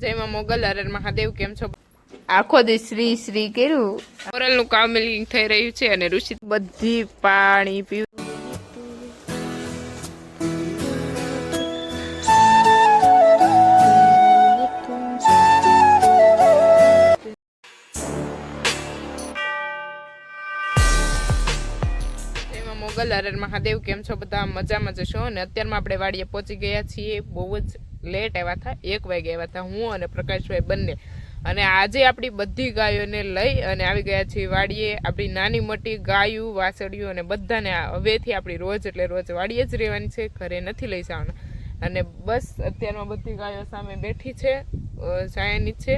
જયમાં મોગલ હર મહાદેવ. કેમ છો? આખો દી શ્રી શ્રી કર્યું. મોરલ નું કામ મિલ્કિંગ થઈ રહ્યું છે અને ઋષિ બધી પાણી પીવું. મોગલ હર મહાદેવ. કેમ છો બધા? મજામાં જશો ને? અત્યારમાં આપણે વાડીએ પહોંચી ગયા છીએ. બહુ જ લેટ આવ્યા હતા, 1 વાગે આવ્યા હતા હું અને પ્રકાશભાઈ બંને. અને આજે આપણી બધી ગાયોને લઈ અને આવી ગયા છીએ વાડીએ. આપણી નાની મોટી ગાયું વાસળીઓ અને બધાને હવેથી આપણી રોજ એટલે રોજ વાડીએ જ રહેવાની છે, ઘરે નથી લઈ જવાના. અને બસ અત્યારમાં બધી ગાયો સામે બેઠી છે, સાયાની છે.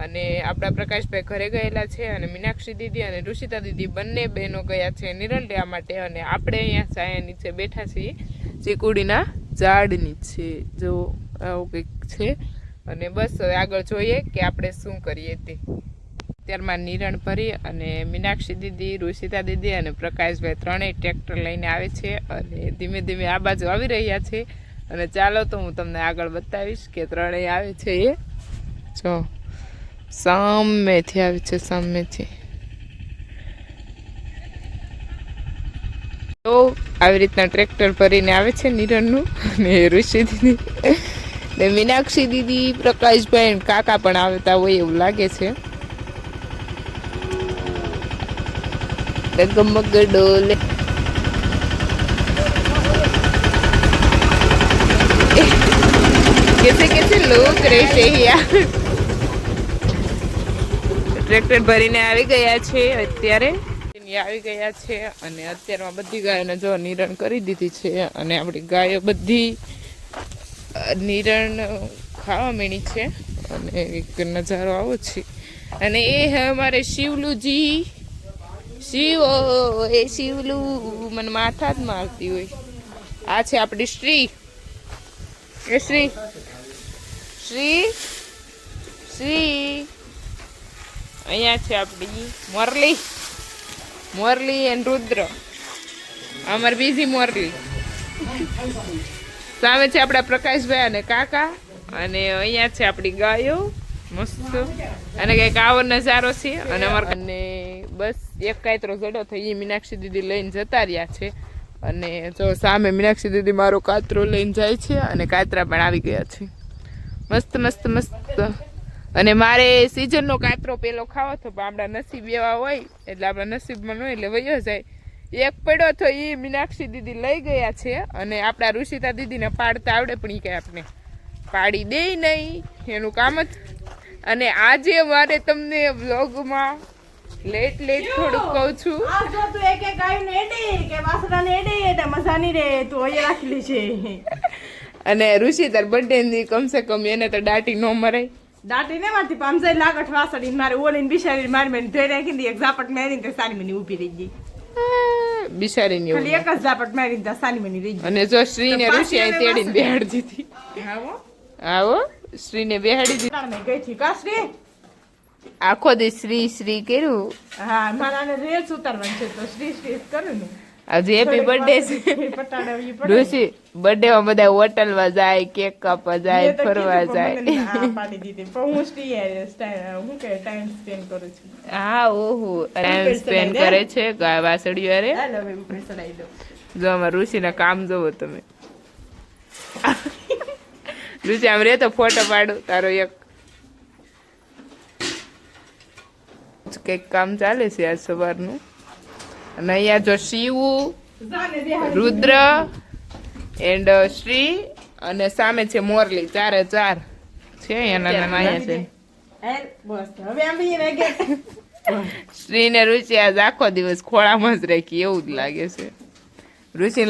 અને આપણા પ્રકાશભાઈ ઘરે ગયેલા છે અને મીનાક્ષી દીદી અને ઋષિતા દીદી બંને બહેનો ગયા છે નિરણ લેવા માટે. અને આપણે અહીંયા સાયા નીચે બેઠા છીએ, ચીકુડીના ઝાડ નીચે. જો આવું કંઈક છે. અને બસ હવે આગળ જોઈએ કે આપણે શું કરીએ તે. અત્યારમાં નિરણ ભરી અને મીનાક્ષી દીદી, ઋષિતા દીદી અને પ્રકાશભાઈ ત્રણેય ટ્રેક્ટર લઈને આવે છે અને ધીમે ધીમે આ બાજુ આવી રહ્યા છે. અને ચાલો તો હું તમને આગળ બતાવીશ કે ત્રણેય આવે છે. એ જો સામેથી આવે છે, સામેથી. તો આવી રીતના ટ્રેક્ટર ભરીને આવે છે નિરણનું. અને ઋષિ દીદી ને મીનાક્ષી દીદી, પ્રકાશભાઈ કાકા પણ આવતા હોય એવું લાગે છે. ડગમગ ડોલે कैसे लोग रहते हैं यार. ટ્રેક્ટર ભરીને આવી ગયા છે અત્યારે. આવી ગયા છે અને અત્યારમાં બધી ગાયોને જો નિરણ કરી દીધી છે. અને આપણી ગાયો બધી નિરણ ખાવા માંડી છે. અને એક નજારો આવો છે. અને એ હે અમારે શિવલુજી. શિવ એ શિવલું મને માથા જ મારતી હોય. આ છે આપણી શ્રી. એ શ્રી શ્રી શ્રી. અહીંયા છે આપણી મોરલી. મોરલી એન્ડ રુદ્ર. અમાર બીજી મોરલી. સામે છે આપણા પ્રકાશભાઈ અને કાકા. અને અહીંયા છે આપણી ગાયો મસ્ત. અને કંઈક આવો નજારો છે. અને અમારે અને બસ એક કાયતરો જડો થઈ, મીનાક્ષી દીદી લઈને જતા રહ્યા છે. અને જો સામે મીનાક્ષી દીદી મારો કાતરો લઈને જાય છે અને કાતરા પણ આવી ગયા છે. મસ્ત મસ્ત મસ્ત. અને મારે સિઝનનો કાતરો પેલો ખાવો હતો, પણ આપણા નસીબ એવા હોય એટલે આપણા નસીબમાં ન હોય એટલે વયો જાય. એક પડ્યો તો એ મીનાક્ષી દીદી લઈ ગયા છે. અને આપણા ઋષિતા દીદીને પાડતા આવડે પણ એ કંઈ આપણે પાડી દે નહીં, એનું કામ જ. અને આજે મારે તમને વ્લોગમાં લેટ થોડુંક કહું છું. અને ઋષિ તાર બર્થડે ની કમસે કમ એને તો દાટી ન મરાય. દાટી ને મારતી પામસાઈ લાગઠ વાસડી મારે ઓલીને બિચારી મારી મેં ધોઈ નાખી એક ઝાપટ મારીને તે સાની મની ઊભી રહી ગઈ. બિચારીની ખાલી એક જ ઝાપટ મારીને તે સાની મની રહી ગઈ. અને જો શ્રીને ઋષિ અહીં તેડીને બેહાડી દીધી. આવો શ્રીને બેહાડી દીધી. ગઈ થી કા શ્રી આખો દી શ્રી શ્રી કર્યું. હા મારાને રેસ ઉતારવાનું છે તો શ્રી શ્રી કરું ને. આજે હેપી બર્થડે છે ઋષિ. બર્થડે માં બધા હોટલમાં જાય, કેક કાપવા જાય, ફરવા જાય. હા ઓહો ટાઈમ સ્પેન્ડ કરે છે વાસળીઓ અરે. જો અમાર ઋષિના કામ જોવો તમે. ઋષિ આમ રે તો ફોટો પાડો તારો એક. કઈક કામ ચાલે છે આજ સવારનું. અને અહીંયા જો શિવ, રુદ્ર એન્ડ શ્રી અને સામે છે મોરલી. 4 છે એના નામ અહીંયા છે. શ્રી ને ઋષિ આજ આખો દિવસ ખોળામાં જ રાખી એવું જ લાગે છે. ઋષિ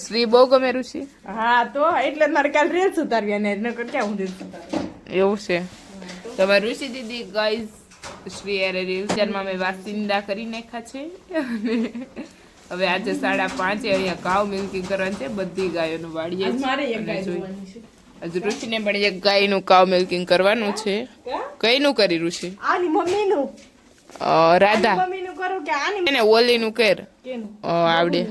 શ્રી બહુ ગમે ઋષિ. હા તો એટલે મારે કાલ રેસ ઉતારવી અને નકર ક્યાં હું એવું છે. તમારે ઋષિ દીદી ગાઈઝ શ્રી અરે રીલચરમાં મેં વાસિંદા કરી નાખ્યા છે. હવે આજે 5:30 અહીંયા કાવ મિલ્કિંગ કરવાનું છે બધી ગાયોનું વાડીએ. હજુ ઋષિને પણ એક ગાયનું કાવ મિલ્કિંગ કરવાનું છે. કઈનું કરી ઋષિ? આની મમ્મીનું. રાધા મમ્મીનું કરું કે આની એને ઓલીનું કર. આવડે.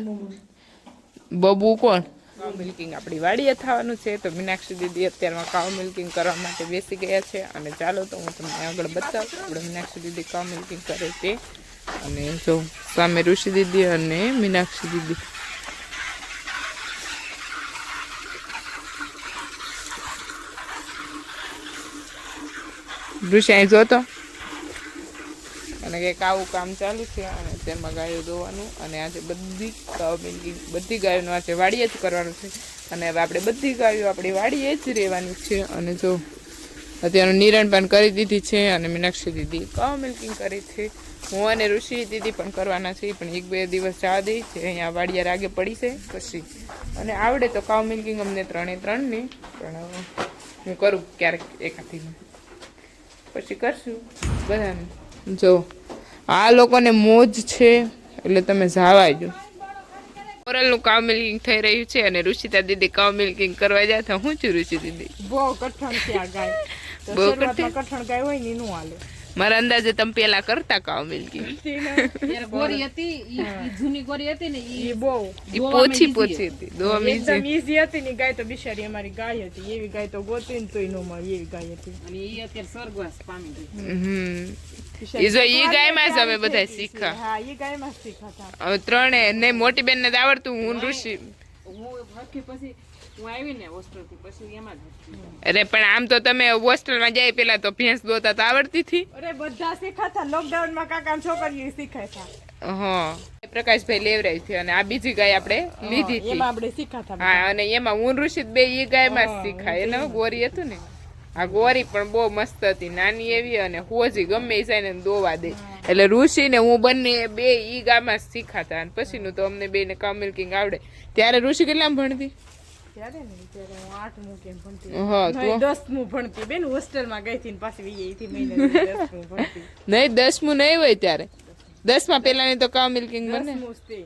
બબુ કોણ? કાઉ મિલ્કિંગ આપણી વાડીએ થવાનું છે. તો મીનાક્ષી દીદી અત્યારમાં કાઉ મિલ્કિંગ કરવા માટે બેસી ગયા છે. અને ચાલો તો હું તમને આગળ બતાવું આપણે મીનાક્ષી દીદી કાઉ મિલ્કિંગ કરે છે. અને જો સામે ઋષિ દીદી અને મીનાક્ષી દીદી. ઋષિ અહીં જોતો અને કંઈક આવું કામ ચાલુ છે. અને તેમાં ગાયો દોવાનું અને આજે બધી કાઉ મિલ્કિંગ બધી ગાયોનું આજે વાડીએ જ કરવાનું છે. અને હવે આપણે બધી ગાયો આપણી વાડીએ જ રહેવાની છે. અને જો અત્યારનું નિરણ પણ કરી દીધી છે અને મીનાક્ષી દીદી કાઉ મિલ્કિંગ કરી છે. હું અને ઋષિ દીદી પણ કરવાના છે, પણ 1-2 દિવસ જવા દઈ છે. અહીંયા વાડિયા રાગે પડી છે પછી અને આવડે તો કાઉ મિલ્કિંગ અમને 3-3 પણ હું કરું ક્યારેક એકાથીમાં પછી કરશું બધાને. જો આ લોકોને મોજ છે એટલે તમે જાવાજો. મોરલનું કાઉ મિલ્કિંગ થઈ રહ્યું છે અને ઋષિતા દીદી કાઉ મિલ્કિંગ કરવા જાય તો હું છું ઋષિ દીદી બહુ કઠણ છે આ ગાય. તો બહુ શરૂઆતમાં કઠણ ગાય હોય ને નું હાલે. મારા અંદાજે તમે પેલા કરતા કાઉ મિલ્કિંગ. ગોરી હતી ઈ જૂની ગોરી હતી ને એ બહુ ઈ પોછી હતી દોવા એકદમ ઈઝી હતી ને ગાય તો બિચારી અમારી ગાય હતી. એવી ગાય તો ગોતીને તોય ન મળે એવી ગાય હતી. અને ઈ અત્યારે સ્વર્ગવાસ પામી ગઈ. ઈ જો ઈ ગાયમાં જ અમે બધા શીખા. હા એ ગાયમાં જ શીખાતા. હવે 3 ને મોટી બેન ને આવડતું, હું ઋષિ. હું હરખી પછી હું આવી ને હોસ્ટેલ થી પછી એમાં જ હતી. અરે પણ આમ તો તમે હોસ્ટેલમાં જાય પેલા તો ભેંસ દોતા તો આવડતી હતી. અરે બધા શીખાતા. લોકડાઉન માં કાકા છોકરીઓ શીખાતા. હા પ્રકાશભાઈ લેવરાય છે અને આ બીજી ગાય આપણે લીધી હતી. એમાં આપણે શીખાતા. હા અને એમાં હું ઋષિત બે ઈ ગાયમાં જ શીખાય. એને ગોરી હતું ને, આ ગોરી પણ બહુ મસ્ત હતી, નાની એવી અને હોજી ગમે એ જાય ને દોવા દે. એટલે ઋષિ ને હું બંને બે ઈ ગાયમાં જ શીખાતા. અને પછીનું તો અમને બે ને કાઉ મિલ્કિંગ આવડે. ત્યારે ઋષિ કેટલામાં ભણતી? ત્યારે હું 8મું કેમ ભણતી. હા નહીં 10મું ભણતી. બેન હોસ્ટેલમાં ગઈ હતી ને પાછી વી ગઈ હતી મહિને 10મું ભણતી. નહીં 10મું નહીં હોય ત્યારે 10માં પેલાની તો કાઉ મિલ્કિંગ બને. 10મું જ તે.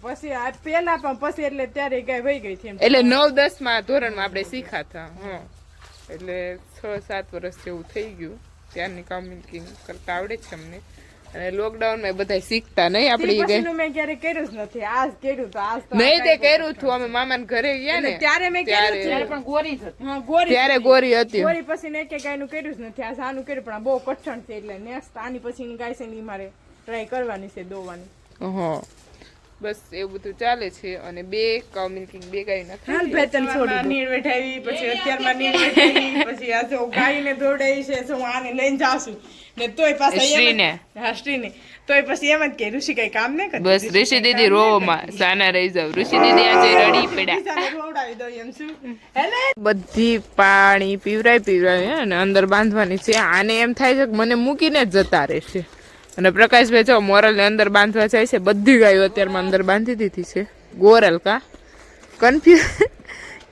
પછી આ પેલા પણ પછી એટલે ત્યારે ગાય વહી ગઈ છે એમ. એટલે 9-10માં ધોરણમાં આપણે શીખાતા. હા એટલે 6-7 વર્ષ જેવું થઈ ગયું. ત્યારની કાઉ મિલ્કિંગ કરતા આવડે છે અમને. અને લોકડાઉનમાં બધા શીખતા નહીં આપડી ગઈ. પછીનું મેં ક્યારે કર્યું જ નથી. આજ કર્યું તો આજ તો નહીં તે કર્યું હતું અમે મામાના ઘરે ગયા ને ત્યારે મેં કર્યું છે. ત્યારે પણ ગોરી જ હતી. હા ગોરી. ત્યારે ગોરી હતી. ગોરી પછી ને એક ગાયનું કર્યું જ નથી. આ આનું કર્યું પણ આ બહુ કઠણ છે એટલે નેક્સ્ટ આની પછીની ગાય છે ને ઈ મારે ટ્રાય કરવાની છે દોવાની. હા બસ એવું બધું ચાલે છે. અને 2 કાઉ મિલ્કિંગ 2 ગાય હાલ નથી. ભેતન છોડી નીર બેઠાવી પછી અત્યારમાં નીર બેઠાવી પછી આ જો ગાયને દોડાઈ છે તો હું આને લઈને જાઉં છું ને તોય પાછા એમ જ- શ્રીને. હા શ્રીને તોય પછી એમ જ કે ઋષિ કઈ કામ નહીં કરતી. બસ ઋષિ દીદી રોવામાં સાના રહી જાવ. ઋષિ દીદી આજે રડી પડ્યા. બીજાને રોવડાવી દઉં એમ શું હેલે બધી પાણી પીવરાય અને અંદર બાંધવાની છે. આને એમ થાય છે કે મને મૂકીને જ જતા રહેશે. અને પ્રકાશભાઈ જો મોરલ ને અંદર બાંધવા જાય છે. બધી ગાયો અત્યારમાં અંદર બાંધી દીધી છે. ગોરલ કા કન્ફ્યુઝ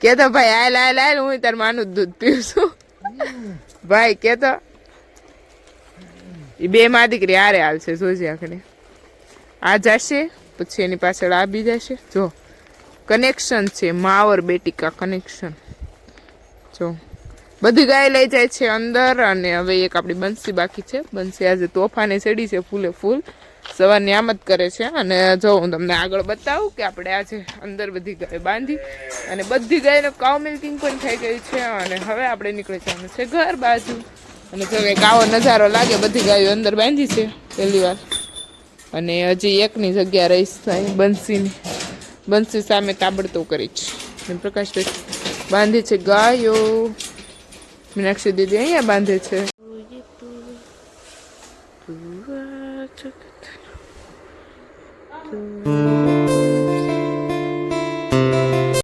કેતો ભાઈ હાલ હું તાર માનું જ દૂધ પીવું છું ભાઈ કેતો. એ 2 માં દીકરી હારે હાલશે જોજે આખરે. આ જશે પછી એની પાછળ આ બી જશે. જો કનેક્શન છે માવર બેટી કા કનેક્શન. જો બધી ગાય લઈ જાય છે અંદર. અને હવે એક આપણી બંસી બાકી છે. બંસી આજે તોફાને ચડી છે ફૂલે ફૂલ. સવારની આમ જ કરે છે. અને જો હું તમને આગળ બતાવું કે આપણે આજે અંદર બધી ગાય બાંધી અને બધી ગાયનો કાઉ મિલ્કિંગ પણ થઈ ગઈ છે. અને હવે આપણે નીકળી જવાનું છે ઘર બાજુ. અને જો કંઈક આવો નજારો લાગે. બધી ગાયો અંદર બાંધી છે પહેલી વાર. અને હજી એકની જગ્યા રહીશ થાય બંસીની. બંસી સામે તાબડતો કરી છે. પ્રકાશભાઈ બાંધી છે ગાયો. મીનાક્ષી દીદી અહીંયા બાંધે છે. તું